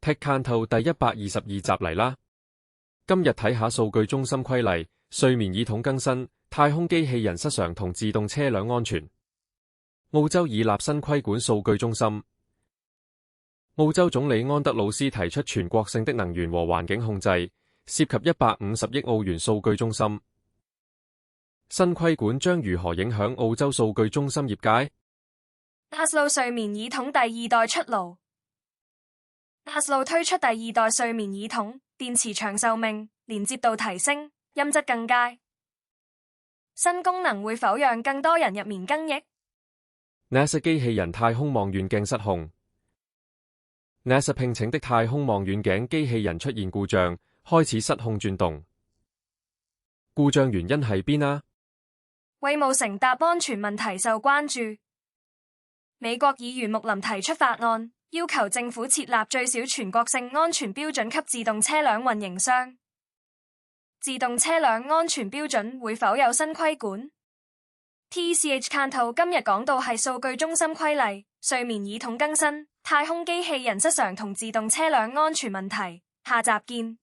TechCanto 第122集嚟啦！今日睇下數據中心規例、睡眠耳筒更新、太空機器人失常同自動車輛安全。澳洲擬立新規管數據中心。澳洲總理安德魯斯提出全國性的能源和環境控制，涉及150億澳元數據中心。新規管將如何影響澳洲數據中心業界？Haslo 睡眠耳筒第二代出爐。Haslo 推出第二代睡眠耳筒，電池長壽命、連接度提升、音質更佳。新功能會否讓更多人入眠更役？NASA 機器人太空望遠鏡失控。NASA 聘請的太空望遠鏡機器人出現故障，開始失控轉動。故障原因係邊啊？衛務乘搭安全問題受關注。美國議員穆林提出法案，要求政府設立最少全國性安全標準給自動車輛運營商。自動車輛安全標準會否有新規管？TechCanto 今日講到係數據中心規例、睡眠耳筒更新、太空機器人失常同自動車輛安全問題。下集見。